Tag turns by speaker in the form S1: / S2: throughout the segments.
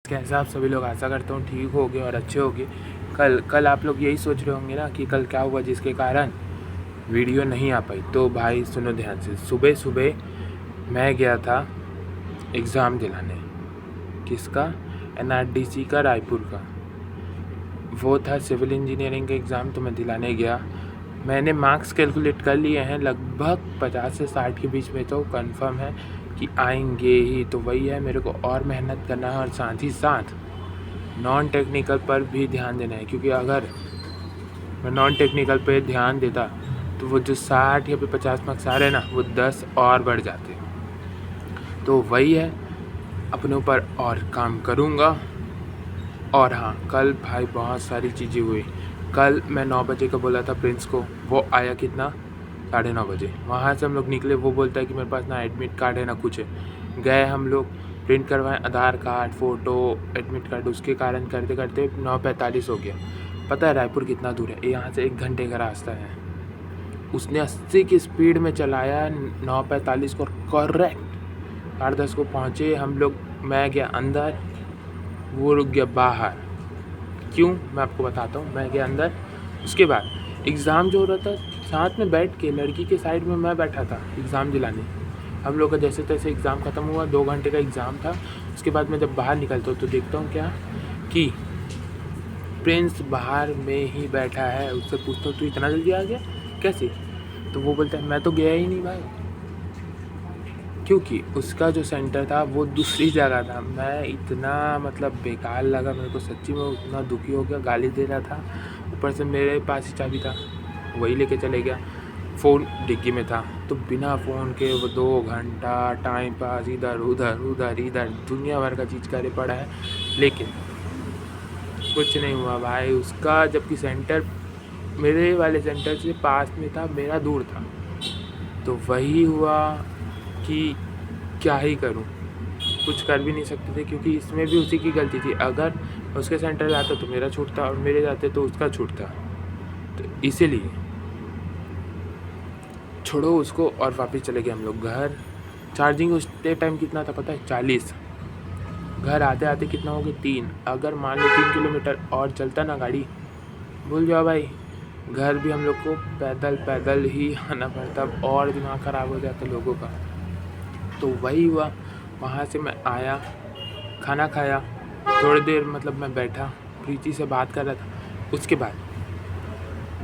S1: कैसे आप सभी लोग, आशा करता हूँ ठीक होगे और अच्छे होगे। कल आप लोग यही सोच रहे होंगे ना कि कल क्या हुआ जिसके कारण वीडियो नहीं आ पाई। तो भाई सुनो ध्यान से, सुबह सुबह मैं गया था एग्ज़ाम दिलाने। किसका? NRDC का, रायपुर का। वो था सिविल इंजीनियरिंग का एग्ज़ाम, तो मैं दिलाने गया। मैंने मार्क्स कैलकुलेट कर लिए हैं, लगभग 50 से 60 के बीच में तो कंफर्म है कि आएंगे ही। तो वही है, मेरे को और मेहनत करना है और साथ ही साथ नॉन टेक्निकल पर भी ध्यान देना है, क्योंकि अगर मैं नॉन टेक्निकल पे ध्यान देता तो वो जो 60 या फिर 50 मार्क्स आ रहे हैं ना, वो 10 और बढ़ जाते। तो वही है, अपने ऊपर और काम करूँगा। और हाँ, कल भाई बहुत सारी चीज़ें हुई। कल मैं 9 बजे का बोला था प्रिंस को, वो आया कितना? 9:30 बजे। वहाँ से हम लोग निकले, वो बोलता है कि मेरे पास ना एडमिट कार्ड है ना कुछ है। गए हम लोग, प्रिंट करवाएं आधार कार्ड, फ़ोटो, एडमिट कार्ड। उसके कारण करते करते 9:45 हो गया। पता है रायपुर कितना दूर है? यहाँ से 1 घंटे का रास्ता है। उसने 80 की स्पीड में चलाया, 9:45 को करेक्ट 8:10 को पहुँचे हम लोग। मैं गया अंदर, वो रुक गया बाहर। क्यों? मैं आपको बताता हूँ। मैं गया अंदर, उसके बाद एग्ज़ाम जो हो रहा था, साथ में बैठ के लड़की के साइड में मैं बैठा था एग्ज़ाम दिलाने। हम लोग का जैसे तैसे एग्ज़ाम ख़त्म हुआ, 2 घंटे का एग्ज़ाम था। उसके बाद मैं जब बाहर निकलता हूँ तो देखता हूँ क्या कि प्रिंस बाहर में ही बैठा है। उससे पूछता हूँ तू इतना जल्दी आ गया कैसे? तो वो बोलता है मैं तो गया ही नहीं भाई, क्योंकि उसका जो सेंटर था वो दूसरी जगह था। मैं इतना बेकार लगा मेरे को, सच्ची में उतना दुखी हो गया, गाली दे रहा था। ऊपर से मेरे पास ही चाबी था, वही लेके चले गया। फ़ोन डिक्की में था, तो बिना फ़ोन के वो 2 घंटा टाइम पास इधर उधर दुनिया भर का चीज़ करे पड़ा है, लेकिन कुछ नहीं हुआ भाई उसका। जबकि सेंटर मेरे वाले सेंटर से पास में था, मेरा दूर था। तो वही हुआ कि क्या ही करूं, कुछ कर भी नहीं सकते थे, क्योंकि इसमें भी उसी की गलती थी। अगर उसके सेंटर जाता तो मेरा छूटता, और मेरे जाते तो उसका छूटता। तो इसीलिए छोड़ो उसको और वापस चले गए हम लोग घर। चार्जिंग उस टाइम कितना था पता है? 40। घर आते आते कितना हो गया? 3। अगर मान लो 3 किलोमीटर और चलता ना गाड़ी, भूल जाओ भाई, घर भी हम लोग को पैदल पैदल ही आना पड़ता, और दिमाग ख़राब हो जाता लोगों का। तो वही हुआ। वहाँ से मैं आया, खाना खाया, थोड़ी देर मैं बैठा, प्रीति से बात कर रहा था। उसके बाद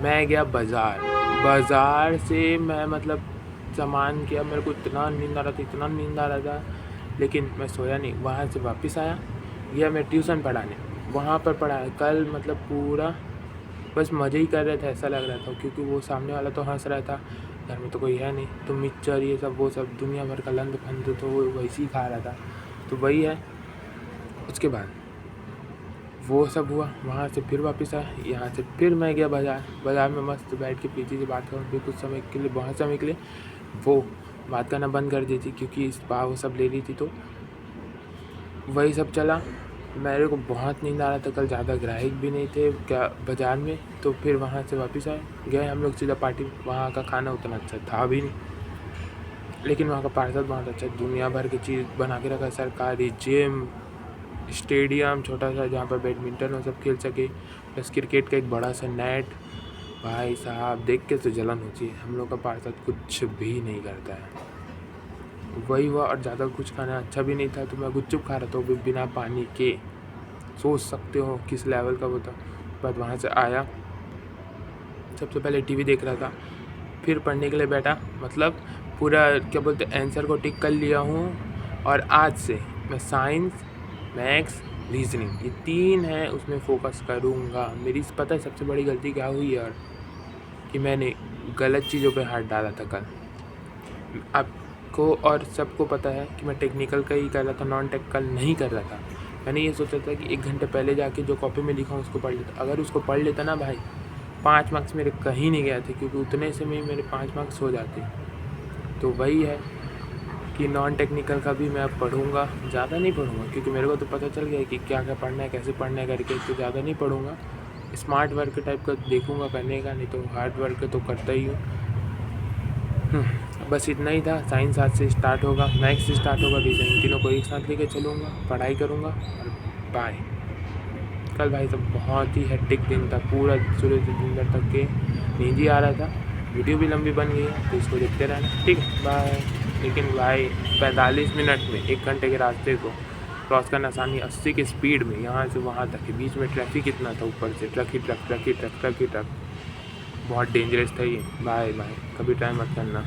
S1: मैं गया बाज़ार से मैं सामान किया। मेरे को इतना नींद आ रहा था, लेकिन मैं सोया नहीं। वहाँ से वापस आया, गया मैं ट्यूशन पढ़ाने। वहाँ पर पढ़ाया कल, पूरा बस मज़े ही कर रहे थे ऐसा लग रहा था, क्योंकि वो सामने वाला तो हंस रहा था, घर में तो कोई है नहीं, तो मिक्सचर ये सब वो सब दुनिया भर का लंद फंद तो वो वैसे ही खा रहा था। तो वही है। उसके बाद वो सब हुआ, वहाँ से फिर वापस आया। यहाँ से फिर मैं गया बाज़ार में मस्त बैठ के प्रीति से बात करूँ। फिर कुछ समय के लिए, बहुत समय के लिए वो बात करना बंद कर दी थी, क्योंकि इस बार वो सब ले रही थी। तो वही सब चला। मेरे को बहुत नींद आ रहा था, कल ज़्यादा ग्राहक भी नहीं थे क्या बाज़ार में। तो फिर वहाँ से वापस आए, गए हम लोग सीधा पार्टी। वहाँ का खाना उतना अच्छा था भी नहीं, लेकिन वहाँ का पार्सल बहुत अच्छा, दुनिया भर की चीज़ बना के रखा। सरकारी जिम, स्टेडियम छोटा सा जहाँ पर बैडमिंटन और सब खेल सके, प्लस क्रिकेट का एक बड़ा सा नेट। भाई साहब देख के तो जलन होती है। हम लोग का पार्सल कुछ भी नहीं करता है। वही हुआ, और ज़्यादा कुछ खाना अच्छा भी नहीं था, तो मैं गुपचुप खा रहा था, वो भी बिना पानी के। सोच सकते हो किस लेवल का वो था। बाद वहाँ से आया, सबसे पहले टीवी देख रहा था, फिर पढ़ने के लिए बैठा। पूरा क्या बोलते आंसर को टिक कर लिया हूँ। और आज से मैं साइंस, मैथ्स, रीजनिंग, ये 3 हैं, उसमें फ़ोकस करूँगा। मेरी पता है सबसे बड़ी गलती क्या हुई यार, कि मैंने गलत चीज़ों पे हाथ डाला था कल। आपको और सबको पता है कि मैं टेक्निकल का ही कर रहा था, नॉन टेक्निकल नहीं कर रहा था। मैंने ये सोचा था कि 1 घंटे पहले जाके जो कॉपी में लिखा हूँ उसको पढ़ लेता। अगर उसको पढ़ लेता ना भाई, 5 मार्क्स मेरे कहीं नहीं गए थे, क्योंकि उतने से में ही मेरे 5 मार्क्स हो जाते। तो वही है कि नॉन टेक्निकल का भी मैं अब पढ़ूँगा, ज़्यादा नहीं पढ़ूँगा, क्योंकि मेरे को तो पता चल गया है कि क्या क्या पढ़ना है, कैसे पढ़ना है करके। तो ज़्यादा नहीं पढ़ूँगा, स्मार्ट वर्क टाइप का देखूँगा करने का, नहीं तो हार्ड वर्क तो करता ही हूँ। बस इतना ही था। साइंस आज से स्टार्ट होगा, मैथ्स से स्टार्ट होगा, रीजन इन तीनों को एक साथ लेके चलूँगा, पढ़ाई करूँगा और बाय। कल भाई साहब बहुत ही हेक्टिक दिन था, पूरा सूर्य से दिन तक के नींद ही आ रहा था। वीडियो भी लंबी बन गई है तो इसको देखते रहना, ठीक है, बाय। लेकिन भाई 45 मिनट में 1 घंटे के रास्ते को क्रॉस करना आसानी 80 की स्पीड में यहाँ से वहाँ तक के बीच में ट्रैफिक कितना था, ऊपर से ट्रक ही ट्रक, ट्रक ही ट्रक, ट्रक ही ट्रक, बहुत डेंजरस था ये। बाय बाय, कभी ट्राई मत करना।